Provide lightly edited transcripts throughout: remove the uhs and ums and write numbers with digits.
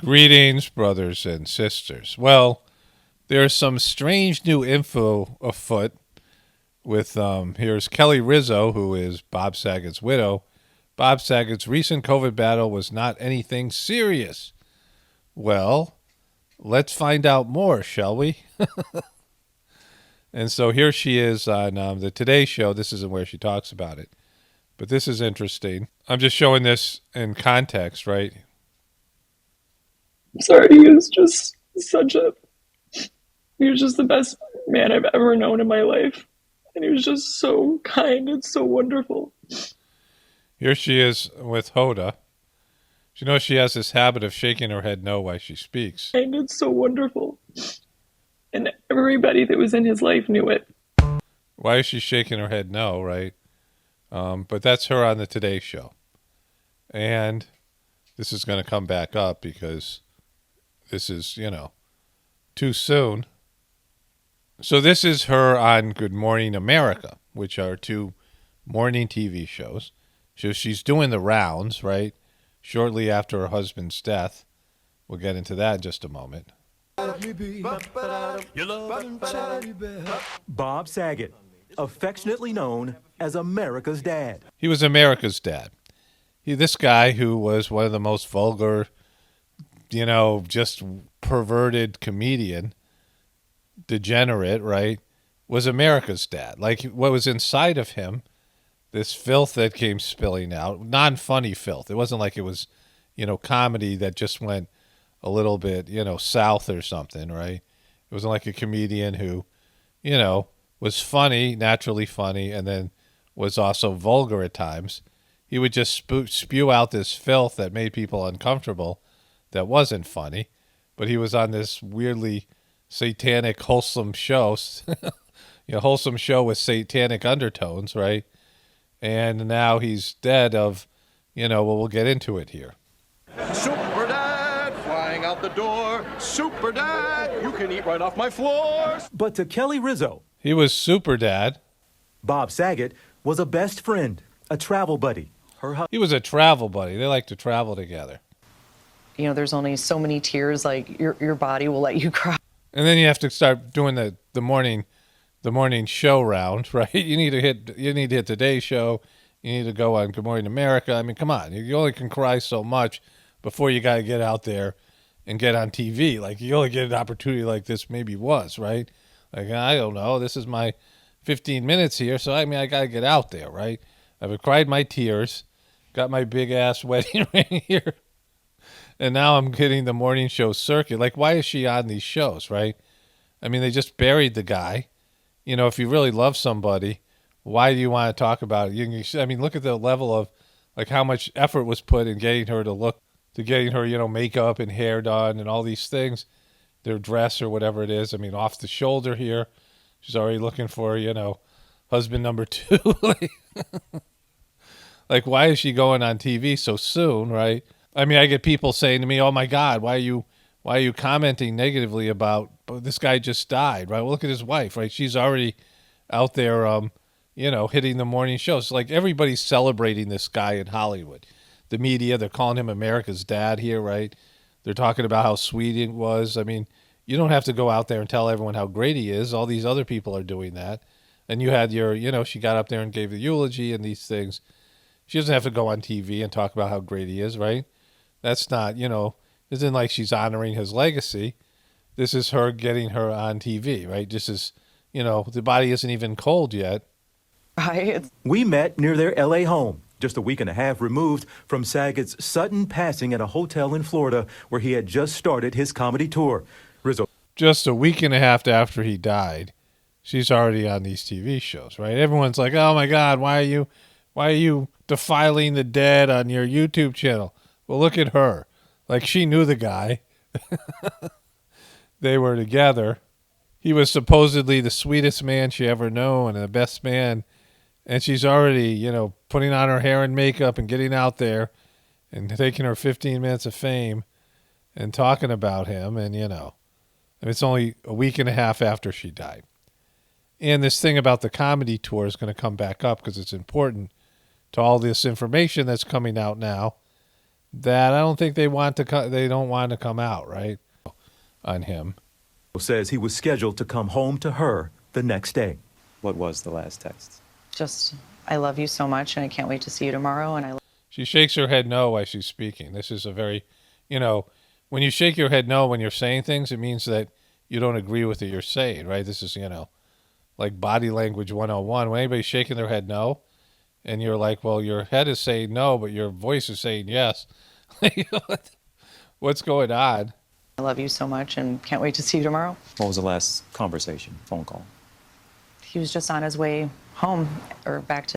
Greetings, brothers and sisters. Well, there's some strange new info afoot with, here's Kelly Rizzo, who is Bob Saget's widow. Bob Saget's recent COVID battle was not anything serious. Well, let's find out more, shall we? And so here she is on the Today Show. This isn't where she talks about it, but this is interesting. I'm just showing this in context, right? Sorry, he was just he was just the best man I've ever known in my life. And he was just so kind and so wonderful. Here she is with Hoda. You know she has this habit of shaking her head no while she speaks. And it's so wonderful. And everybody that was in his life knew it. Why is she shaking her head no, right? But that's her on the Today Show. And this is going to come back up because this is, too soon. So this is her on Good Morning America, which are two morning TV shows. So she's doing the rounds, right? Shortly after her husband's death. We'll get into that in just a moment. Bob Saget, affectionately known as America's dad. He was America's dad. This guy who was one of the most vulgar, just perverted comedian, degenerate, right, was America's dad. Like what was inside of him, this filth that came spilling out, non-funny filth. It wasn't like it was, comedy that just went a little bit, south or something, right? It wasn't like a comedian who, was funny, naturally funny, and then was also vulgar at times. He would just spew out this filth that made people uncomfortable that wasn't funny, but he was on this weirdly satanic, wholesome show, wholesome show with satanic undertones, right? And now he's dead of, we'll get into it here. Super Dad, flying out the door. Super Dad, you can eat right off my floor. But to Kelly Rizzo, he was Super Dad. Bob Saget was a best friend, a travel buddy. He was a travel buddy. They like to travel together. There's only so many tears, like your body will let you cry. And then you have to start doing the morning show round, right? You need to hit Today's Show. You need to go on Good Morning America. I mean, come on. You only can cry so much before you got to get out there and get on TV. Like, you only get an opportunity like this maybe once, right? Like, I don't know. This is my 15 minutes here, so, I got to get out there, right? I've cried my tears, got my big-ass wedding ring here, and now I'm getting the morning show circuit. Like, why is she on these shows, right? They just buried the guy. If you really love somebody, why do you want to talk about it? Look at the level of, like, how much effort was put in getting her makeup and hair done and all these things, their dress or whatever it is. Off the shoulder here, she's already looking for, husband number 2. Like, why is she going on TV so soon, right? I get people saying to me, "Oh my God, why are you commenting negatively about this guy just died?" Right? Well, look at his wife, right? She's already out there, hitting the morning shows. Like, everybody's celebrating this guy in Hollywood. The media, they're calling him America's dad here, right? They're talking about how sweet he was. You don't have to go out there and tell everyone how great he is. All these other people are doing that. And you had she got up there and gave the eulogy and these things. She doesn't have to go on TV and talk about how great he is, right? That's not, isn't like she's honoring his legacy. This is her getting her on TV, right? Just as, the body isn't even cold yet. Right? We met near their L.A. home, just a week and a half removed from Saget's sudden passing at a hotel in Florida where he had just started his comedy tour. Rizzo. Just a week and a half after he died, she's already on these TV shows, right? Everyone's like, "Oh my God, why are you defiling the dead on your YouTube channel?" Well, look at her. Like, she knew the guy. They were together. He was supposedly the sweetest man she ever known and the best man. And she's already, putting on her hair and makeup and getting out there and taking her 15 minutes of fame and talking about him. And, it's only a week and a half after she died. And this thing about the comedy tour is going to come back up because it's important to all this information that's coming out now that I don't think they want to. They don't want to come out right on him. Says he was scheduled to come home to her the next day. What was the last text? Just, I love you so much, and I can't wait to see you tomorrow. And She shakes her head no while she's speaking. This is a very, when you shake your head no when you're saying things, it means that you don't agree with what you're saying, right? This is, like body language 101. When anybody's shaking their head no, and you're like, well, your head is saying no, but your voice is saying yes. What's going on? I love you so much, and can't wait to see you tomorrow. What was the last conversation, phone call? He was just on his way home or back to.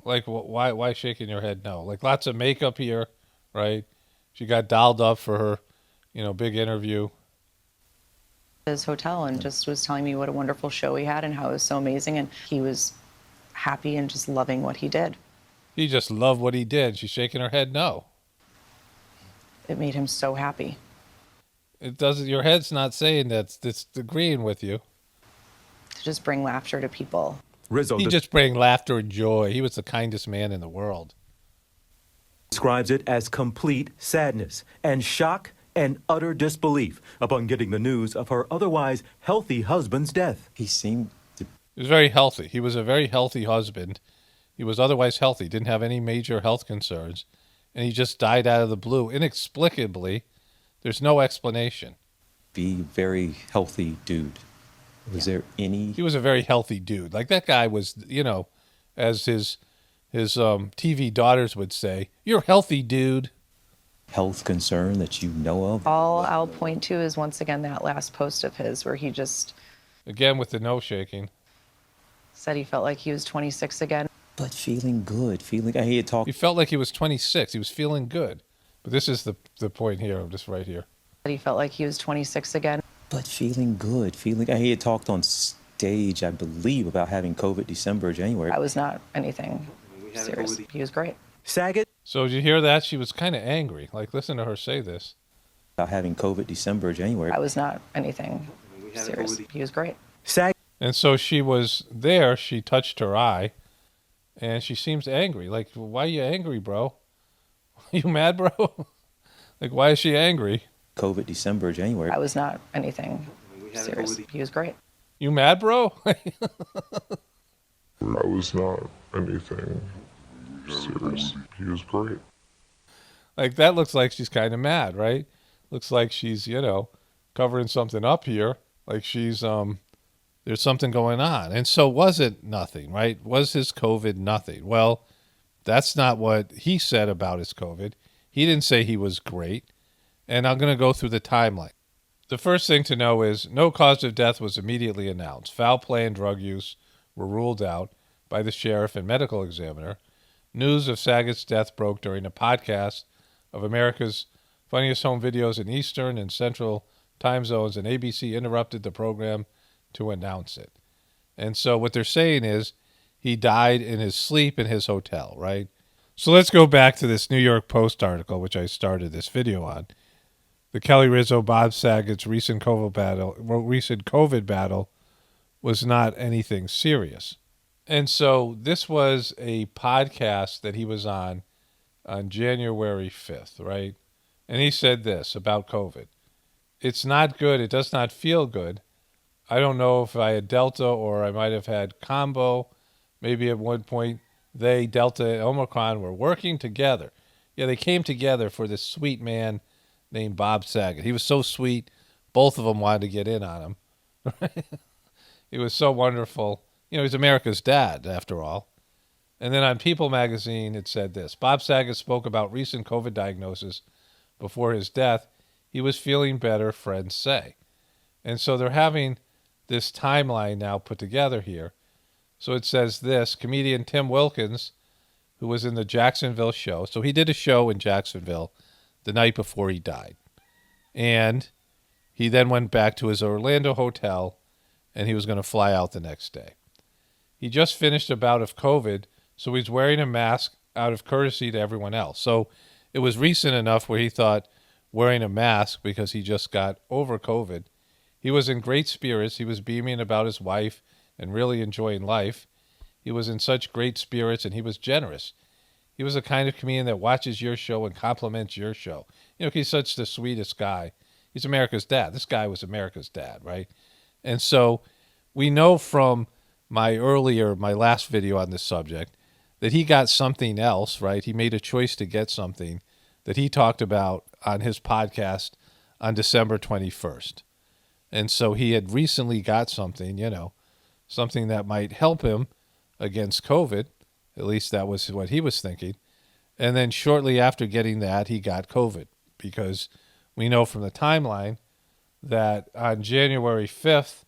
Like why shaking your head no? Like lots of makeup here, right? She got dolled up for her, big interview. His hotel and just was telling me what a wonderful show he had and how it was so amazing, and he was happy and just loving what he did. He just loved what he did. She's shaking her head no. It made him so happy. It doesn't. Your head's not saying that. It's agreeing with you. To just bring laughter to people. Rizzo He just bring laughter and joy. He was the kindest man in the world. describes it as complete sadness and shock and utter disbelief upon getting the news of her otherwise healthy husband's death. He seemed to. He was very healthy. He was a very healthy husband. He was otherwise healthy. Didn't have any major health concerns, and he just died out of the blue inexplicably. There's no explanation. Be very healthy dude. Was there any? He was a very healthy dude. Like that guy was, as his TV daughters would say, "You're a healthy dude." Health concern that you know of? All I'll point to is once again that last post of his where he just Again with the no shaking. said he felt like he was 26 again. But feeling good. He had talked. He felt like he was 26. He was feeling good. But this is the point here, just right here. He felt like he was 26 again. But feeling good. He had talked on stage, I believe, about having COVID December, January. I was not anything serious. He was great. Saget. So did you hear that? She was kind of angry. Like, listen to her say this. About having COVID December, January. I was not anything serious. He was great. Saget. And so she was there. She touched her eye, and she seems angry. Like, why are you angry, bro? Are you mad, bro? Like, why is she angry? COVID December, January. I was not anything serious. He was great. You mad, bro? I was not anything serious. He was great. Like, that looks like she's kind of mad, right? Looks like she's, covering something up here. Like she's, there's something going on. And so was it nothing, right? Was his COVID nothing? Well, that's not what he said about his COVID. He didn't say he was great. And I'm going to go through the timeline. The first thing to know is no cause of death was immediately announced. Foul play and drug use were ruled out by the sheriff and medical examiner. News of Saget's death broke during a podcast of America's Funniest Home Videos in Eastern and Central time zones, and ABC interrupted the program to announce it. And so what they're saying is he died in his sleep in his hotel, right? So let's go back to this New York Post article, which I started this video on. The Kelly Rizzo Bob Saget's recent COVID battle was not anything serious. And so this was a podcast that he was on January 5th, right? And he said this about COVID. It's not good. It does not feel good. I don't know if I had Delta or I might have had combo. Maybe at one point they, Delta and Omicron, were working together. Yeah, they came together for this sweet man named Bob Saget. He was so sweet, both of them wanted to get in on him. It was so wonderful. He's America's dad, after all. And then on People magazine, it said this. Bob Saget spoke about recent COVID diagnosis before his death. He was feeling better, friends say. And so they're having this timeline now put together here. So it says this. Comedian Tim Wilkins, who was in the Jacksonville show. So he did a show in Jacksonville the night before he died. And he then went back to his Orlando hotel, and he was going to fly out the next day. He just finished a bout of COVID, so he's wearing a mask out of courtesy to everyone else. So it was recent enough where he thought wearing a mask because he just got over COVID. He was in great spirits. He was beaming about his wife and really enjoying life. He was in such great spirits, and he was generous. He was the kind of comedian that watches your show and compliments your show. You know, he's such the sweetest guy. He's America's dad. This guy was America's dad, right? And so we know from my last video on this subject that he got something else, right? He made a choice to get something that he talked about on his podcast on December 21st. And so he had recently got something, something that might help him against COVID. At least that was what he was thinking. And then shortly after getting that, he got COVID, because we know from the timeline that on January 5th,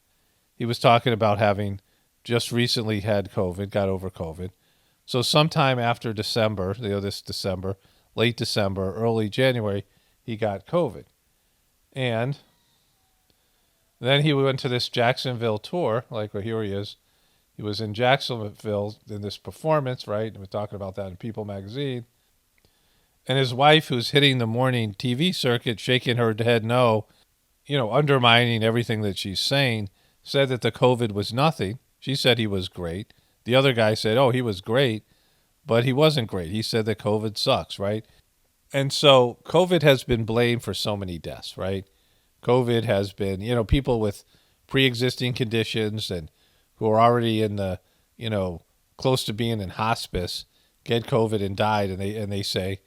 he was talking about having just recently had COVID, got over COVID. So sometime after December, this December, late December, early January, he got COVID. And then he went to this Jacksonville tour, like well, here he is. He was in Jacksonville in this performance, right? And we're talking about that in People magazine. And his wife, who's hitting the morning TV circuit, shaking her head no, undermining everything that she's saying, said that the COVID was nothing. She said he was great. The other guy said, oh, he was great, but he wasn't great. He said that COVID sucks, right? And so COVID has been blamed for so many deaths, right? COVID has been, people with pre-existing conditions and who are already in the, close to being in hospice get COVID and died, and they say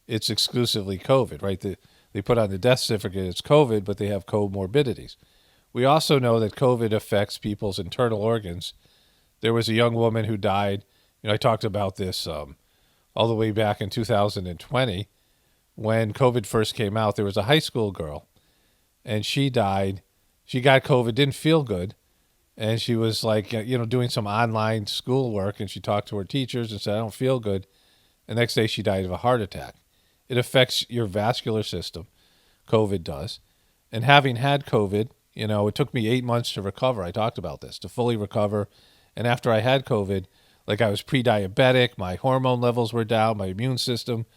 it's exclusively COVID, right? They put on the death certificate it's COVID, but they have comorbidities. We also know that COVID affects people's internal organs. There was a young woman who died. I talked about this all the way back in 2020 when COVID first came out. There was a high school girl, and she died. She got COVID, didn't feel good, and she was like, doing some online schoolwork, and she talked to her teachers and said, I don't feel good. The next day she died of a heart attack. It affects your vascular system, COVID does. And having had COVID, it took me 8 months to recover. I talked about this, to fully recover. And after I had COVID, like I was pre-diabetic, my hormone levels were down, my immune system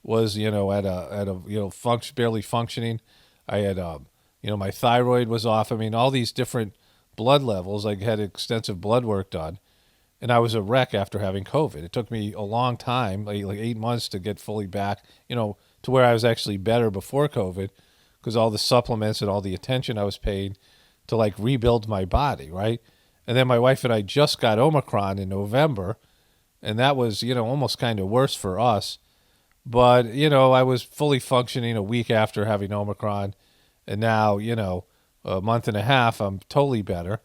was, at a barely functioning. I had, my thyroid was off. I mean, all these different blood levels. I had extensive blood work done, and I was a wreck after having COVID. It took me a long time, like 8 months, to get fully back, to where I was actually better before COVID, because all the supplements and all the attention I was paying to like rebuild my body, right? And then my wife and I just got Omicron in November, and that was, almost kind of worse for us. But, I was fully functioning a week after having Omicron, and now, a month and a half, I'm totally better.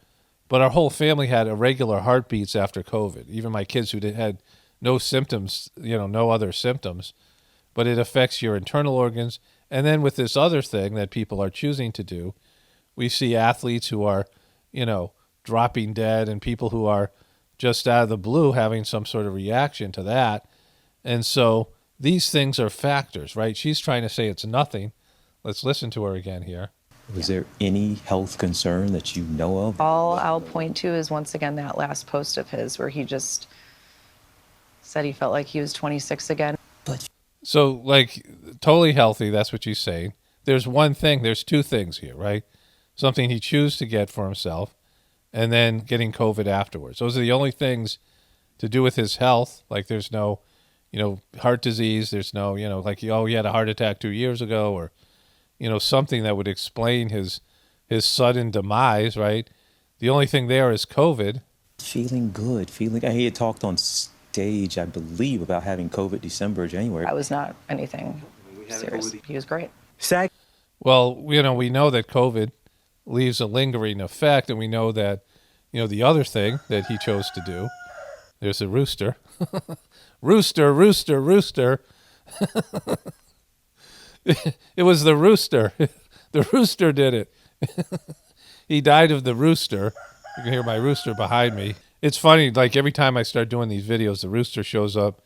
But our whole family had irregular heartbeats after COVID. Even my kids who had no symptoms, no other symptoms. But it affects your internal organs. And then with this other thing that people are choosing to do, we see athletes who are, dropping dead, and people who are just out of the blue having some sort of reaction to that. And so these things are factors, right? She's trying to say it's nothing. Let's listen to her again here. Was there any health concern that you know of? All I'll point to is, once again, that last post of his where he just said he felt like he was 26 again. So, like, totally healthy, that's what she's saying. There's two things here, right? Something he chose to get for himself, and then getting COVID afterwards. Those are the only things to do with his health. Like, there's no, heart disease. There's no, like, he had a heart attack 2 years ago, or, something that would explain his sudden demise, right? The only thing there is COVID. Feeling good. He had talked on stage, I believe, about having COVID December, January. That was not anything serious. He was great. Well, we know that COVID leaves a lingering effect, and we know that, the other thing that he chose to do, there's a rooster. Rooster, rooster, rooster. It was the rooster. The rooster did it. He died of the rooster. You can hear my rooster behind me. It's funny, like every time I start doing these videos, the rooster shows up,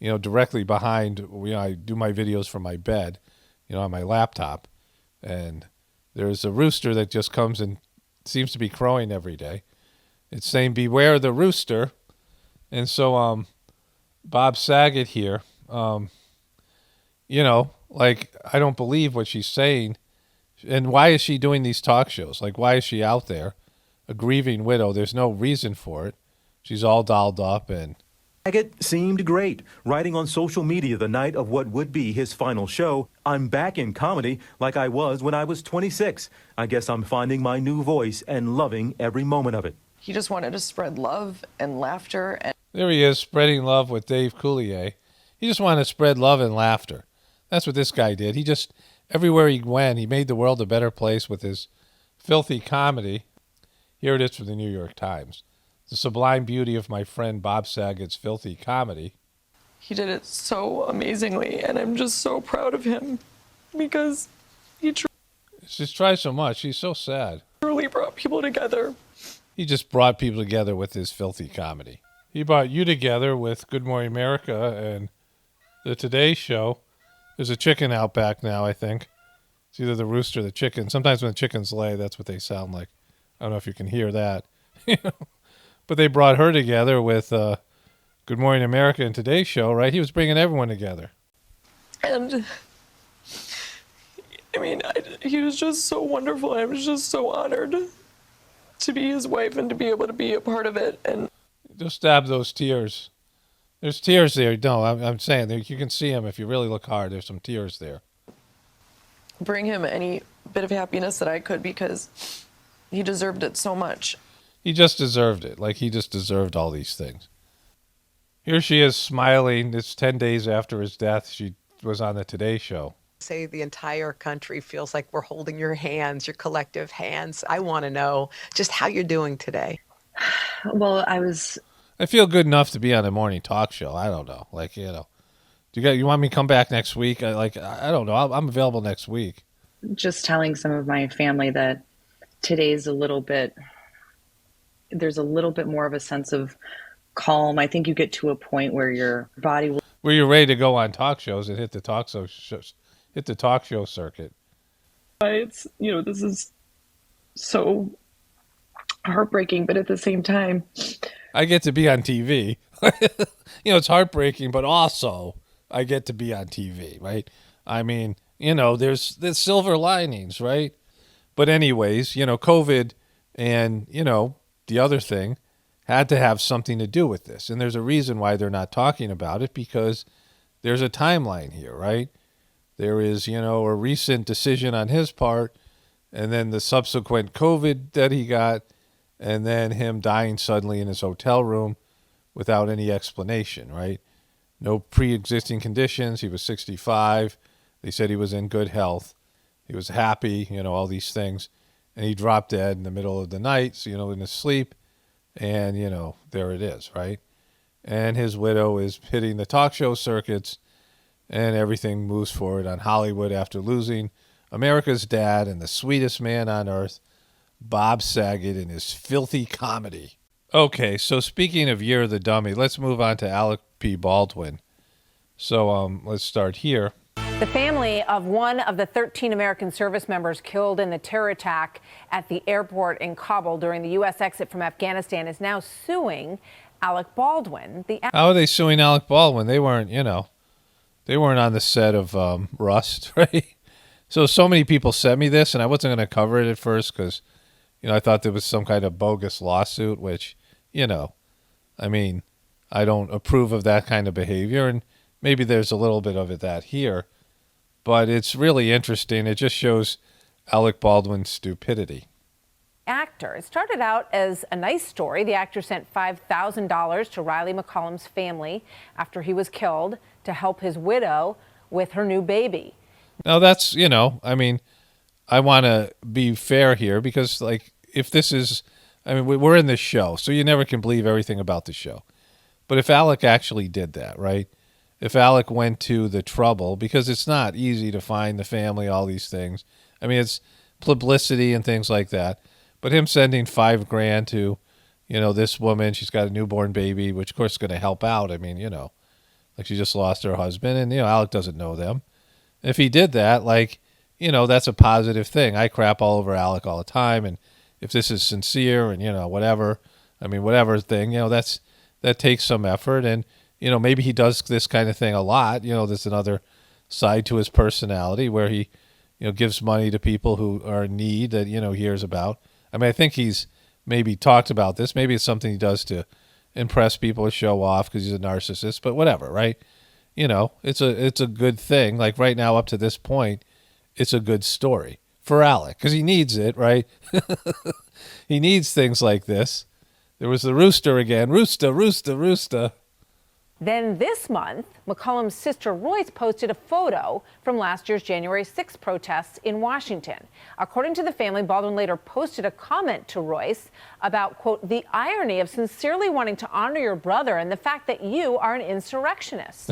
directly behind. I do my videos from my bed, on my laptop. And there's a rooster that just comes and seems to be crowing every day. It's saying, beware the rooster. And so Bob Saget here, like, I don't believe what she's saying. And why is she doing these talk shows? Like, why is she out there? A grieving widow. There's no reason for it. She's all dolled up and, Saget seemed great, writing on social media the night of what would be his final show, "I'm back in comedy like I was when I was 26. I guess I'm finding my new voice and loving every moment of it." He just wanted to spread love and laughter. And There he is, spreading love with Dave Coulier. He just wanted to spread love and laughter. That's what this guy did. He just, everywhere he went, he made the world a better place with his filthy comedy. Here it is from the New York Times. The sublime beauty of my friend Bob Saget's filthy comedy. he did it so amazingly, and I'm just so proud of him because he Just tries so much. He's so sad. truly brought people together. He just brought people together with his filthy comedy. He brought you together with Good Morning America and the Today Show. There's a chicken out back now, I think. It's either the rooster or the chicken. Sometimes when the chickens lay, that's what they sound like. I don't know if you can hear that. But they brought her together with Good Morning America and Today Show, right? He was bringing everyone together. And I mean, he was just so wonderful. I was just so honored to be his wife and to be able to be a part of it. And Just stab those tears. There's tears there. No, I'm saying you can see them if you really look hard. There's some tears there. bring him any bit of happiness that I could because he deserved it so much. He just deserved it. Like, he just deserved all these things. Here she is smiling. It's 10 days after his death. She was on the Today Show. Say the entire country feels like we're holding your hands, your collective hands. I want to know just how you're doing today. Well, I feel good enough to be on a morning talk show. I don't know. Like, you want me to come back next week? I don't know. I'm available next week. just telling some of my family that today's there's a little bit more of a sense of calm. I think you get to a point where your body will. Where you're ready to go on talk shows and hit the talk show circuit. It's, this is so heartbreaking, but at the same time, I get to be on TV. It's heartbreaking, but also I get to be on TV, right? I mean, there's silver linings, right? But anyways, COVID and, the other thing had to have something to do with this. And there's a reason why they're not talking about it, because there's a timeline here, right? There is, a recent decision on his part, and then the subsequent COVID that he got, and then him dying suddenly in his hotel room without any explanation, right? No pre-existing conditions. He was 65. They said he was in good health. He was happy, all these things. And he dropped dead in the middle of the night, in his sleep. And, there it is, right? And his widow is hitting the talk show circuits, and everything moves forward on Hollywood after losing America's dad and the sweetest man on earth, Bob Saget, in his filthy comedy. Okay, so speaking of Year of the Dummy, let's move on to Alec Baldwin. So let's start here. The family of one of the 13 American service members killed in the terror attack at the airport in Kabul during the U.S. exit from Afghanistan is now suing Alec Baldwin. How are they suing Alec Baldwin? They weren't, they weren't on the set of Rust, right? So many people sent me this, and I wasn't going to cover it at first because, I thought there was some kind of bogus lawsuit, which, I mean, I don't approve of that kind of behavior, and maybe there's a little bit of that here. But it's really interesting. It just shows Alec Baldwin's stupidity. Actor. It started out as a nice story. The actor sent $5,000 to Riley McCollum's family after he was killed to help his widow with her new baby. Now that's, I mean, I want to be fair here because, if this is, we're in this show, so you never can believe everything about the show. But if Alec actually did that, right? If Alec went to the trouble, because it's not easy to find the family, all these things. It's publicity and things like that. But him sending $5,000 to, this woman, she's got a newborn baby, which of course is going to help out. She just lost her husband, and, Alec doesn't know them. If he did that, that's a positive thing. I crap all over Alec all the time, and if this is sincere and, whatever thing, that takes some effort, and, maybe he does this kind of thing a lot. There's another side to his personality where he, gives money to people who are in need that, hears about. I think he's maybe talked about this. Maybe it's something he does to impress people or show off because he's a narcissist, but whatever, right? You know, it's a good thing. Like right now, up to this point, it's a good story for Alec because he needs it, right? He needs things like this. There was the rooster again. Rooster, rooster, rooster. Then this month, McCollum's sister Royce posted a photo from last year's January 6th protests in Washington. According to the family, Baldwin later posted a comment to Royce about, quote, the irony of sincerely wanting to honor your brother and the fact that you are an insurrectionist.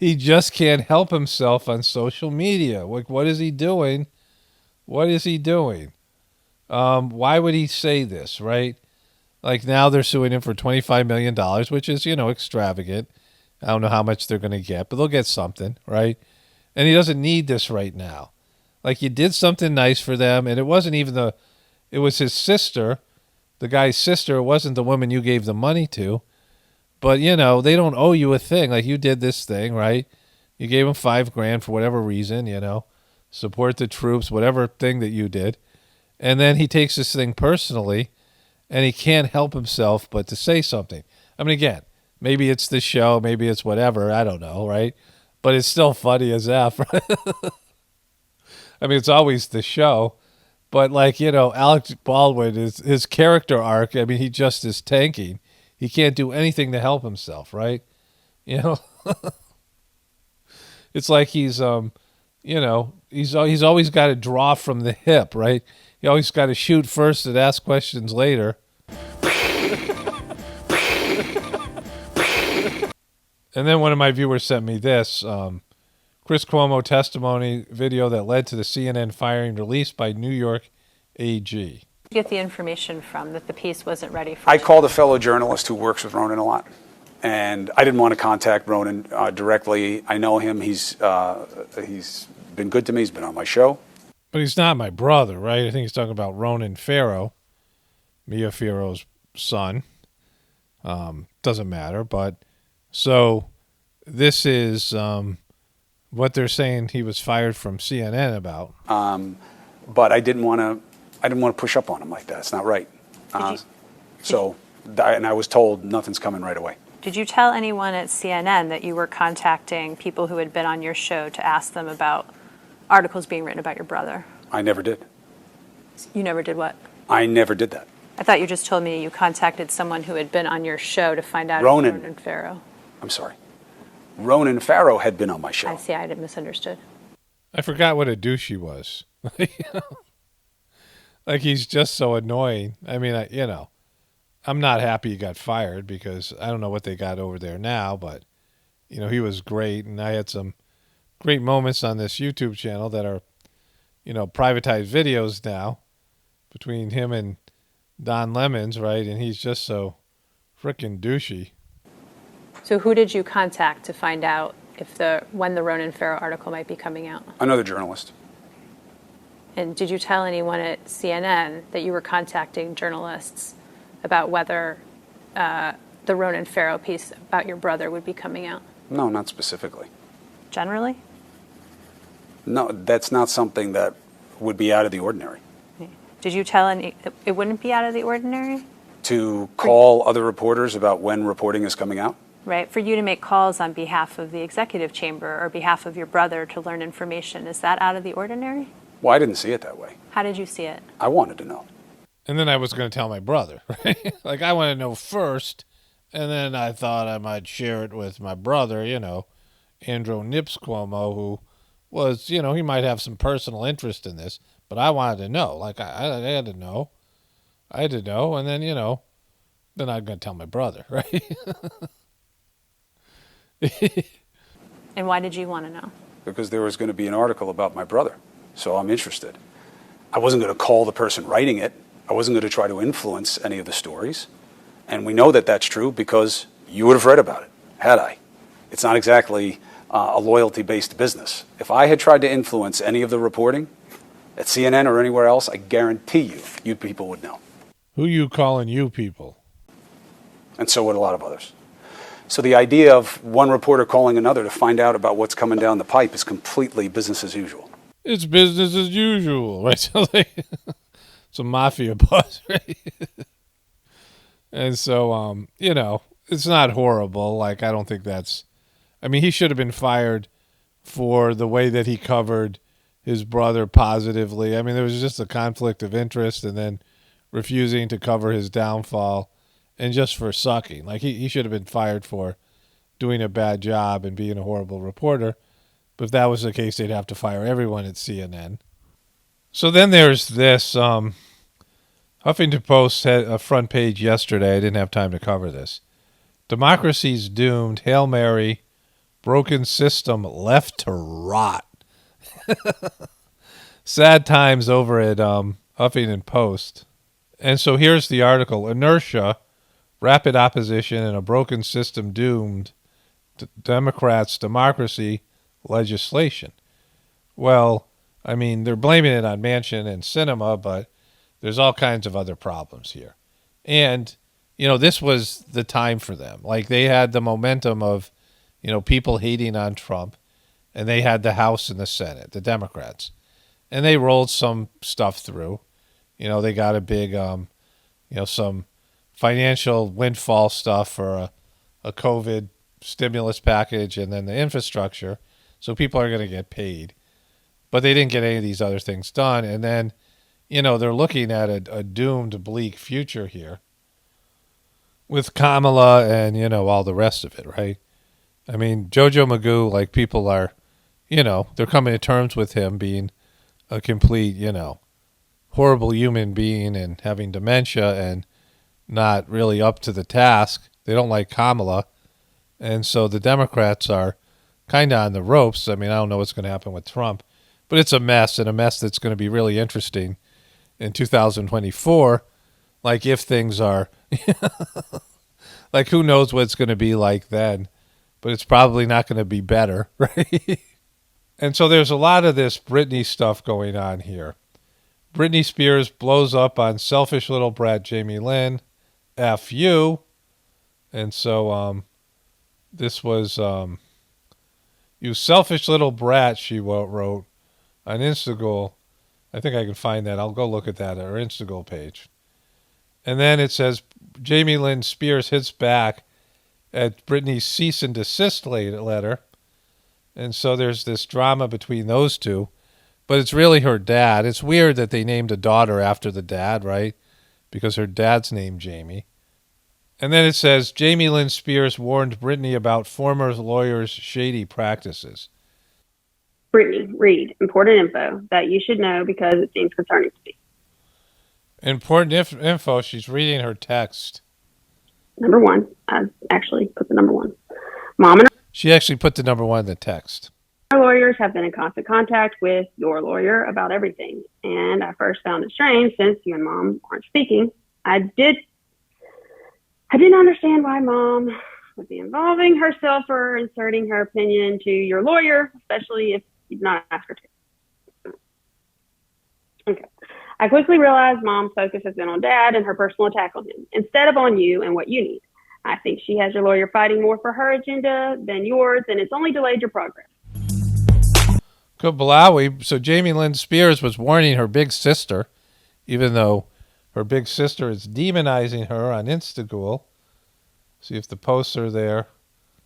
He just can't help himself on social media. Like, what is he doing? What is he doing? Why would he say this, right? Like now they're suing him for $25 million, which is, you know, extravagant. I don't know how much they're going to get, but they'll get something, right? And he doesn't need this right now. Like you did something nice for them, and it wasn't even it was his sister, the guy's sister. It wasn't the woman you gave the money to. But, you know, they don't owe you a thing. Like you did this thing, right? You gave him $5,000 for whatever reason, you know, support the troops, whatever thing that you did. And then he takes this thing personally. And he can't help himself but to say something. I mean, again, maybe it's the show, maybe it's whatever, I don't know, right? But it's still funny as F, right? I mean, it's always the show. But, like, you know, Alec Baldwin, his character arc, I mean, he just is tanking. He can't do anything to help himself, right? You know? It's like he's, you know, he's always got to draw from the hip, right? You always got to shoot first and ask questions later. And then one of my viewers sent me this. Chris Cuomo testimony video that led to the CNN firing released by New York AG. Get the information from that the piece wasn't ready for. I called a fellow journalist who works with Ronan a lot. And I didn't want to contact Ronan directly. I know him. He's been good to me. He's been on my show. But he's not my brother, right? I think he's talking about Ronan Farrow, Mia Farrow's son. Doesn't matter. But so this is what they're saying he was fired from CNN about. But I didn't want to push up on him like that. It's not right. And I was told nothing's coming right away. Did you tell anyone at CNN that you were contacting people who had been on your show to ask them about articles being written about your brother? I never did. You never did what? I never did that. I thought you just told me you contacted someone who had been on your show to find out Ronan. about Ronan Farrow. I'm sorry. Ronan Farrow had been on my show. I see. I had misunderstood. I forgot what a douche he was. Like he's just so annoying. I mean, you know, I'm not happy he got fired because I don't know what they got over there now, but, you know, he was great. And I had some great moments on this YouTube channel that are, you know, privatized videos now between him and Don Lemons, right? And he's just so frickin' douchey. So who did you contact to find out when the Ronan Farrow article might be coming out? Another journalist. And did you tell anyone at CNN that you were contacting journalists about whether the Ronan Farrow piece about your brother would be coming out? No, not specifically. Generally? No, that's not something that would be out of the ordinary. Did you tell it wouldn't be out of the ordinary? To call other reporters about when reporting is coming out? Right. For you to make calls on behalf of the executive chamber or behalf of your brother to learn information, is that out of the ordinary? Well, I didn't see it that way. How did you see it? I wanted to know. And then I was going to tell my brother, right? Like I want to know first, and then I thought I might share it with my brother, you know, Andrew Nips Cuomo, who was, you know, he might have some personal interest in this, but I wanted to know. Like I had to know. I had to know, and then, you know, then I'm going to tell my brother, right? And why did you want to know? Because there was going to be an article about my brother, so I'm interested. I wasn't going to call the person writing it. I wasn't going to try to influence any of the stories. And we know that that's true because you would have read about it, had I. It's not exactly a loyalty-based business. If I had tried to influence any of the reporting at CNN or anywhere else, I guarantee you people would know. Who you calling you people? And so would a lot of others. So the idea of one reporter calling another to find out about what's coming down the pipe is completely business as usual. It's business as usual, right? So like, it's a mafia boss, right? And so, it's not horrible. Like, I don't think that's, I mean, he should have been fired for the way that he covered his brother positively. I mean, there was just a conflict of interest and then refusing to cover his downfall and just for sucking. Like, he should have been fired for doing a bad job and being a horrible reporter. But if that was the case, they'd have to fire everyone at CNN. So then there's this. Huffington Post had a front page yesterday. I didn't have time to cover this. Democracy's doomed. Hail Mary. Broken system left to rot. Sad times over at Huffington Post. And so here's the article. Inertia, rapid opposition, and a broken system doomed Democrats' democracy legislation. Well, I mean, they're blaming it on Manchin and Sinema, but there's all kinds of other problems here. And, this was the time for them. Like, they had the momentum of, people hating on Trump, and they had the House and the Senate, the Democrats. And they rolled some stuff through. They got a big, some financial windfall stuff for a COVID stimulus package and then the infrastructure. So people are going to get paid. But they didn't get any of these other things done. And then, they're looking at a doomed, bleak future here with Kamala and, all the rest of it, right? I mean, Jojo Magoo, like, people are, they're coming to terms with him being a complete, horrible human being and having dementia and not really up to the task. They don't like Kamala. And so the Democrats are kind of on the ropes. I mean, I don't know what's going to happen with Trump, but it's a mess, and a mess that's going to be really interesting in 2024. Like, if things are, like, who knows what it's going to be like then, but it's probably not going to be better, right? And so there's a lot of this Britney stuff going on here. Britney Spears blows up on selfish little brat Jamie Lynn. F you. And so this was, you selfish little brat, she wrote on Instagram. I think I can find that. I'll go look at that at her Instagram page. And then it says, Jamie Lynn Spears hits back at Britney's cease and desist letter. And so there's this drama between those two. But it's really her dad. It's weird that they named a daughter after the dad, right? Because her dad's named Jamie. And then it says, Jamie Lynn Spears warned Britney about former lawyers' shady practices. Britney, read important info that you should know because it seems concerning to me. Important info. She's reading her text. Number one. I actually put the number one. Mom and she actually put the number one in the text. Our lawyers have been in constant contact with your lawyer about everything. And I first found it strange since you and Mom aren't speaking. I didn't understand why Mom would be involving herself or inserting her opinion to your lawyer, especially if you'd not asked her to. Okay. I quickly realized Mom's focus has been on Dad and her personal attack on him, instead of on you and what you need. I think she has your lawyer fighting more for her agenda than yours, and it's only delayed your progress. Good Blowie. So Jamie Lynn Spears was warning her big sister, even though her big sister is demonizing her on Instagram. See if the posts are there.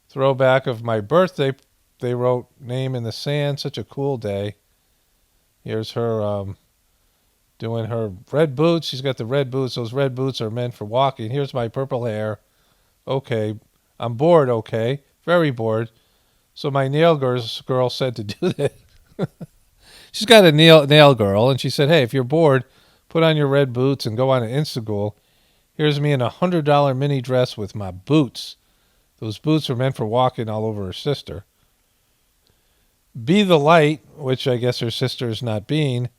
Throwback of my birthday. They wrote name in the sand. Such a cool day. Here's her doing her red boots. She's got the red boots. Those red boots are meant for walking. Here's my purple hair. Okay. I'm bored, okay. Very bored. So my nail girl said to do that. She's got a nail girl, and she said, hey, if you're bored, put on your red boots and go on an Instagram. Here's me in a $100 mini dress with my boots. Those boots were meant for walking all over her sister. Be the light, which I guess her sister is not being.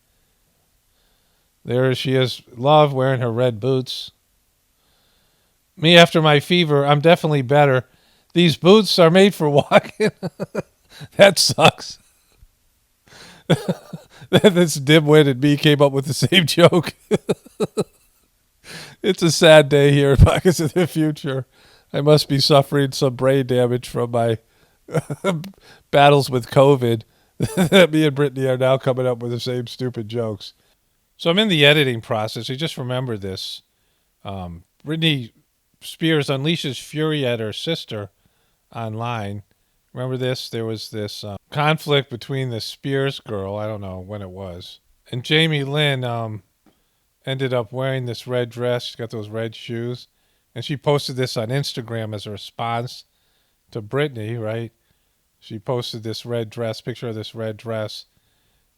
There she is, Love, wearing her red boots. Me after my fever, I'm definitely better. These boots are made for walking. That sucks. This dim-witted me came up with the same joke. It's a sad day here in Pockets of the Future. I must be suffering some brain damage from my battles with COVID. Me and Britney are now coming up with the same stupid jokes. So I'm in the editing process. I just remember this. Britney Spears unleashes fury at her sister online. Remember this? There was this conflict between the Spears girl, I don't know when it was, and Jamie Lynn ended up wearing this red dress. She's got those red shoes. And she posted this on Instagram as a response to Britney, right? She posted this red dress, picture of this red dress.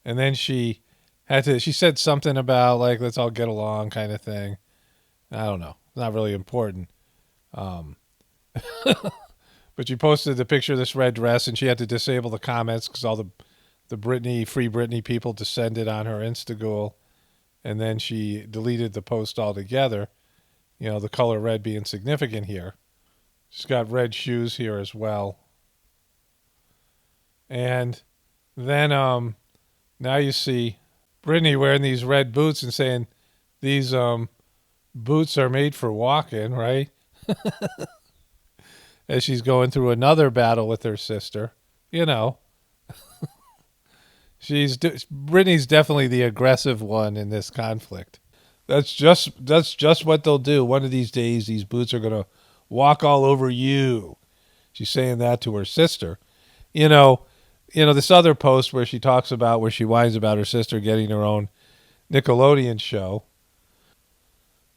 And then she said something about, like, let's all get along kind of thing. I don't know. Not really important. But she posted the picture of this red dress, and she had to disable the comments because all the Free Britney people descended on her Instagram. And then she deleted the post altogether. You know, the color red being significant here. She's got red shoes here as well. And then now you see Britney wearing these red boots and saying these boots are made for walking, right? As she's going through another battle with her sister. You know. Britney's definitely the aggressive one in this conflict. That's just what they'll do. One of these days, these boots are going to walk all over you. She's saying that to her sister. You know, this other post where she whines about her sister getting her own Nickelodeon show.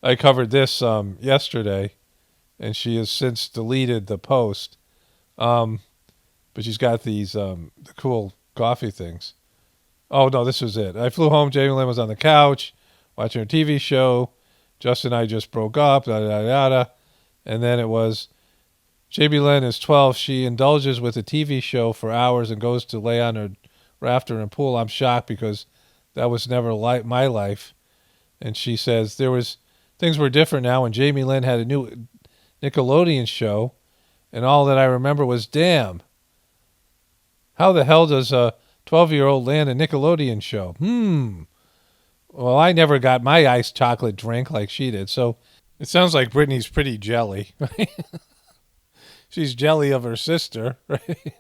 I covered this yesterday, and she has since deleted the post. But she's got these the cool coffee things. Oh, no, this was it. I flew home. Jamie Lynn was on the couch watching her TV show. Justin and I just broke up. And then it was, Jamie Lynn is 12. She indulges with a TV show for hours and goes to lay on her rafter in a pool. I'm shocked because that was never my life. And she says things were different now when Jamie Lynn had a new Nickelodeon show. And all that I remember was, damn, how the hell does a 12-year-old land a Nickelodeon show? Well, I never got my iced chocolate drink like she did, so it sounds like Britney's pretty jelly, right? She's jelly of her sister, right?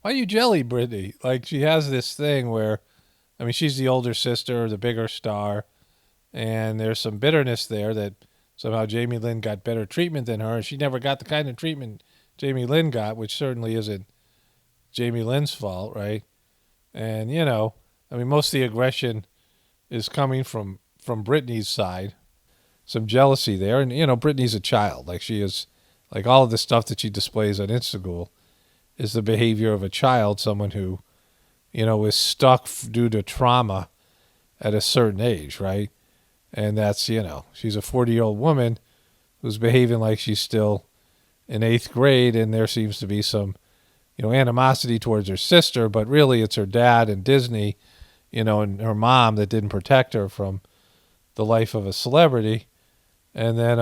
Why are you jelly, Britney? Like, she has this thing where, I mean, she's the older sister, the bigger star, and there's some bitterness there that somehow Jamie Lynn got better treatment than her, and she never got the kind of treatment Jamie Lynn got, which certainly isn't Jamie Lynn's fault, right? And, you know, I mean, most of the aggression is coming from Britney's side. Some jealousy there. And, you know, Britney's a child. Like, she is, like, all of the stuff that she displays on Instagram is the behavior of a child, someone who, you know, is stuck due to trauma at a certain age, right? And that's, you know, she's a 40-year-old woman who's behaving like she's still in 8th grade, and there seems to be some, you know, animosity towards her sister, but really it's her dad and Disney, you know, and her mom that didn't protect her from the life of a celebrity. And then,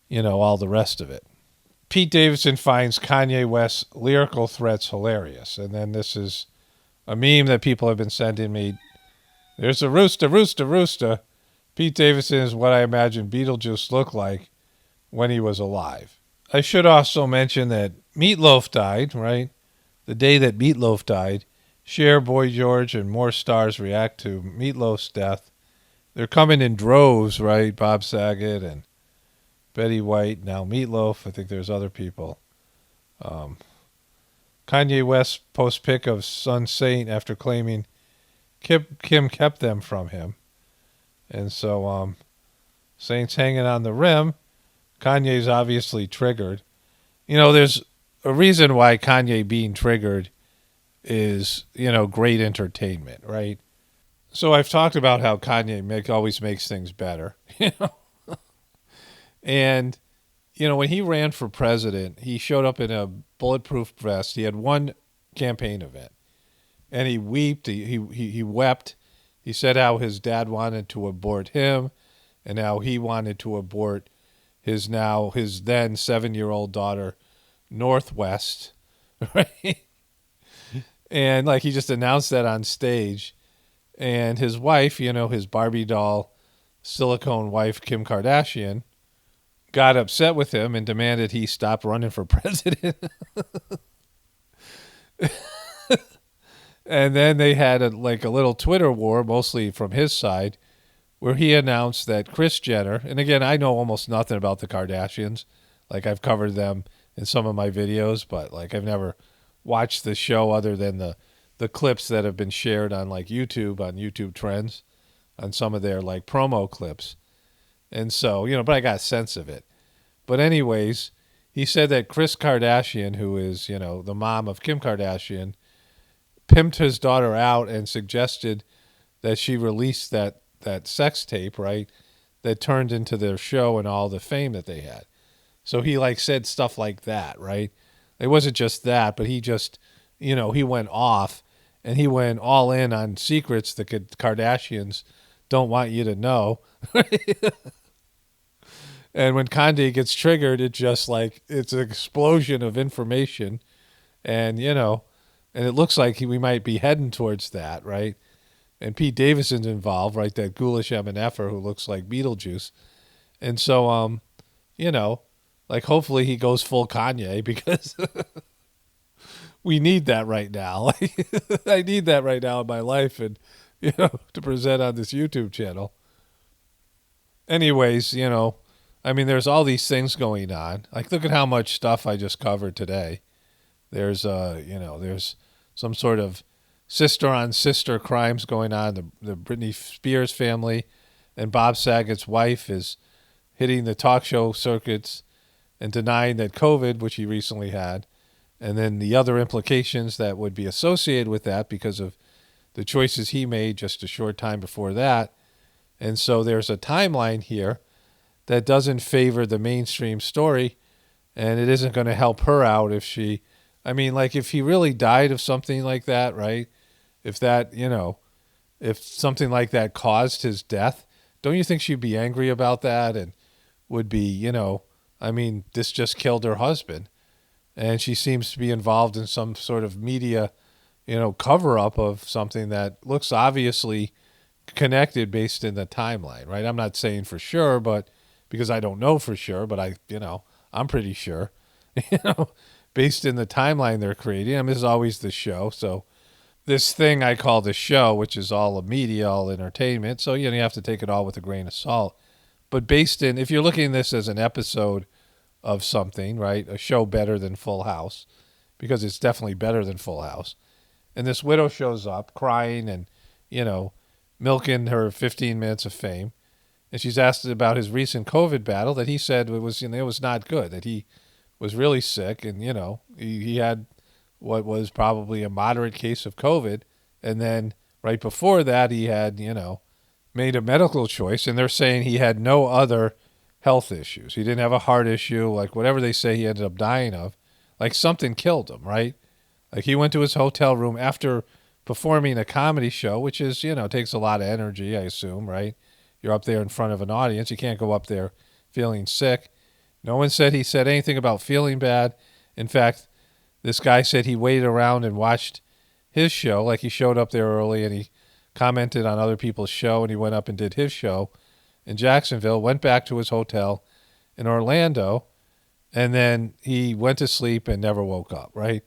you know, all the rest of it. Pete Davidson finds Kanye West's lyrical threats hilarious. And then this is a meme that people have been sending me. There's a rooster, rooster, rooster. Pete Davidson is what I imagine Beetlejuice looked like when he was alive. I should also mention that Meatloaf died, right? The day that Meatloaf died, Cher, Boy George, and more stars react to Meatloaf's death. They're coming in droves, right? Bob Saget and Betty White, now Meatloaf. I think there's other people. Kanye West posts pic of son Saint after claiming Kim kept them from him. And so Saint's hanging on the rim. Kanye's obviously triggered. You know, there's a reason why Kanye being triggered is, you know, great entertainment, right? So I've talked about how Kanye always makes things better, you know? And, you know, when he ran for president, he showed up in a bulletproof vest. He had one campaign event, and he wept. He wept. He said how his dad wanted to abort him, and how he wanted to abort his then 7-year-old daughter, Northwest, right? And like he just announced that on stage. And his wife, you know, his Barbie doll, silicone wife, Kim Kardashian, got upset with him and demanded he stop running for president. And then they had a little Twitter war, mostly from his side, where he announced that Kris Jenner, and again, I know almost nothing about the Kardashians. Like, I've covered them in some of my videos, but like I've never watched the show other than the clips that have been shared on like YouTube, on YouTube Trends, on some of their like promo clips. And so, but I got a sense of it. But anyways, he said that Kris Kardashian, who is, the mom of Kim Kardashian, pimped his daughter out and suggested that she release that sex tape, right, that turned into their show and all the fame that they had. So he like said stuff like that, right? It wasn't just that, but he just, he went off and he went all in on secrets the Kardashians don't want you to know. And when Kanye gets triggered, it just like, it's an explosion of information. And, and it looks like we might be heading towards that, right? And Pete Davidson's involved, right? That ghoulish MNFer who looks like Beetlejuice. And so, like hopefully he goes full Kanye because we need that right now. I need that right now in my life and, to present on this YouTube channel. Anyways, there's all these things going on. Like, look at how much stuff I just covered today. There's, there's some sort of sister-on-sister crimes going on. The Britney Spears family and Bob Saget's wife is hitting the talk show circuits and denying that COVID, which he recently had, and then the other implications that would be associated with that because of the choices he made just a short time before that. And so there's a timeline here that doesn't favor the mainstream story, and it isn't going to help her out if she, if he really died of something like that, right? If that, if something like that caused his death, don't you think she'd be angry about that and would be, this just killed her husband. And she seems to be involved in some sort of media, cover-up of something that looks obviously connected based in the timeline, right? I'm not saying for sure, but because I don't know for sure, but I'm pretty sure, based in the timeline they're creating. This is always the show. So this thing I call the show, which is all a media, all entertainment. So, you have to take it all with a grain of salt. But based in, if you're looking at this as an episode of something, right, a show better than Full House, because it's definitely better than Full House. And this widow shows up crying and, milking her 15 minutes of fame. And she's asked about his recent COVID battle that he said it was not good, that he was really sick and, he had what was probably a moderate case of COVID. And then right before that, he had, made a medical choice. And they're saying he had no other health issues. He didn't have a heart issue, like whatever they say he ended up dying of. Like something killed him, right? Like he went to his hotel room after performing a comedy show, which is, takes a lot of energy, I assume, right? You're up there in front of an audience. You can't go up there feeling sick. No one said he said anything about feeling bad. In fact, this guy said he waited around and watched his show. Like he showed up there early and he commented on other people's show and he went up and did his show in Jacksonville, went back to his hotel in Orlando, and then he went to sleep and never woke up, right?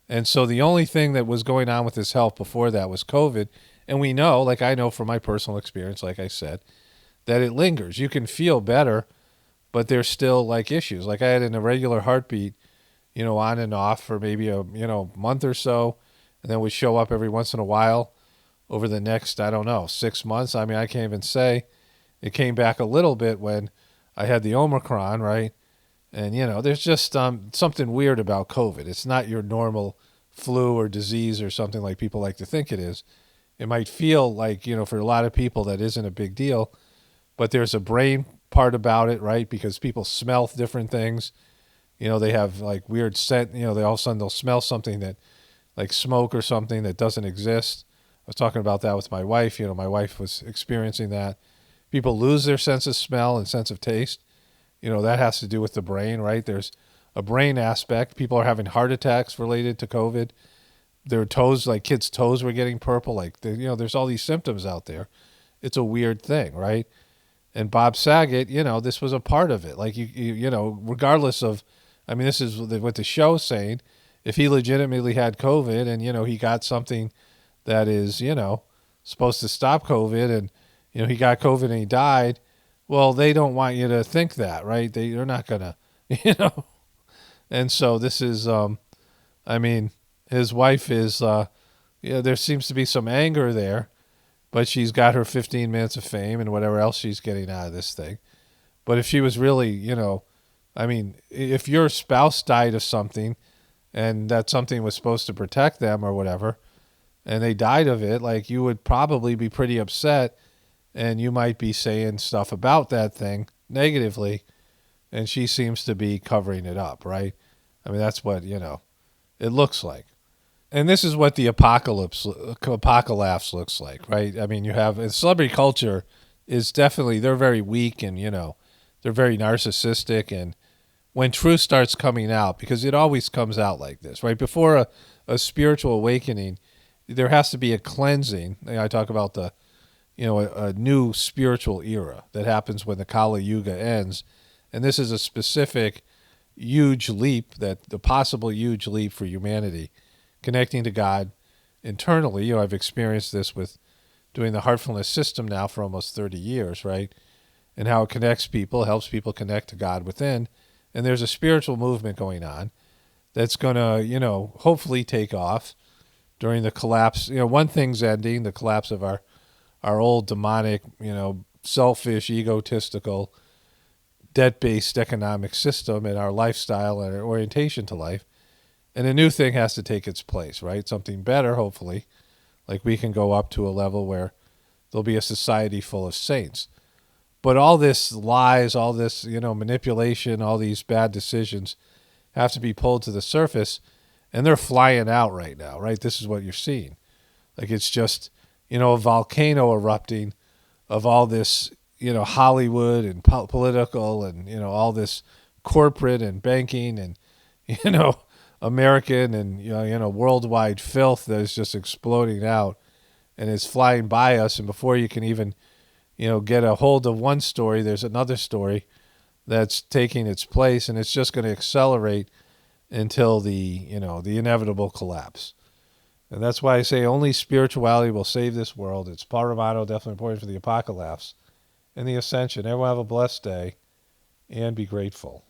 And so the only thing that was going on with his health before that was COVID. And we know, like I know from my personal experience, like I said, that it lingers. You can feel better, but there's still like issues. Like I had an irregular heartbeat, on and off for maybe a, month or so, and then would show up every once in a while over the next, 6 months. I can't even say. It came back a little bit when I had the Omicron, right? And, there's just something weird about COVID. It's not your normal flu or disease or something like people like to think it is. It might feel like, for a lot of people that isn't a big deal, but there's a brain part about it, right? Because people smell different things. They have like weird scent, they all of a sudden they'll smell something that like smoke or something that doesn't exist. I was talking about that with my wife. My wife was experiencing that. People lose their sense of smell and sense of taste. That has to do with the brain, right? There's a brain aspect. People are having heart attacks related to COVID. Their toes, like kids' toes were getting purple. Like, there's all these symptoms out there. It's a weird thing, right? And Bob Saget, this was a part of it. Like, regardless of, this is what the show's saying. If he legitimately had COVID and, he got something that is, supposed to stop COVID and, he got COVID and he died. Well, they don't want you to think that, right? They're not gonna, And so this is, his wife is, there seems to be some anger there, but she's got her 15 minutes of fame and whatever else she's getting out of this thing. But if she was really, if your spouse died of something and that something was supposed to protect them or whatever, and they died of it, like, you would probably be pretty upset, and you might be saying stuff about that thing negatively, and she seems to be covering it up, right? I mean, that's what, it looks like. And this is what the apocalypse looks like, right? I mean, you have, and celebrity culture is definitely, they're very weak and, they're very narcissistic. And when truth starts coming out, because it always comes out like this, right? Before a spiritual awakening, there has to be a cleansing. I talk about a new spiritual era that happens when the Kali Yuga ends. And this is a specific huge leap, the possible huge leap for humanity, connecting to God internally. I've experienced this with doing the heartfulness system now for almost 30 years, right? And how it connects people, helps people connect to God within. And there's a spiritual movement going on that's going to, hopefully take off during the collapse. One thing's ending, the collapse of our old demonic, selfish, egotistical, debt-based economic system and our lifestyle and our orientation to life. And a new thing has to take its place, right? Something better, hopefully. Like, we can go up to a level where there'll be a society full of saints. But all this lies, all this, manipulation, all these bad decisions have to be pulled to the surface, and they're flying out right now, right? This is what you're seeing. Like, it's just, a volcano erupting of all this, Hollywood and political and, all this corporate and banking and, American and, worldwide filth that is just exploding out and is flying by us. And before you can even, get a hold of one story, there's another story that's taking its place, and it's just going to accelerate until the inevitable collapse. And that's why I say only spirituality will save this world. It's Paramano, definitely important for the apocalypse and the ascension. Everyone have a blessed day and be grateful.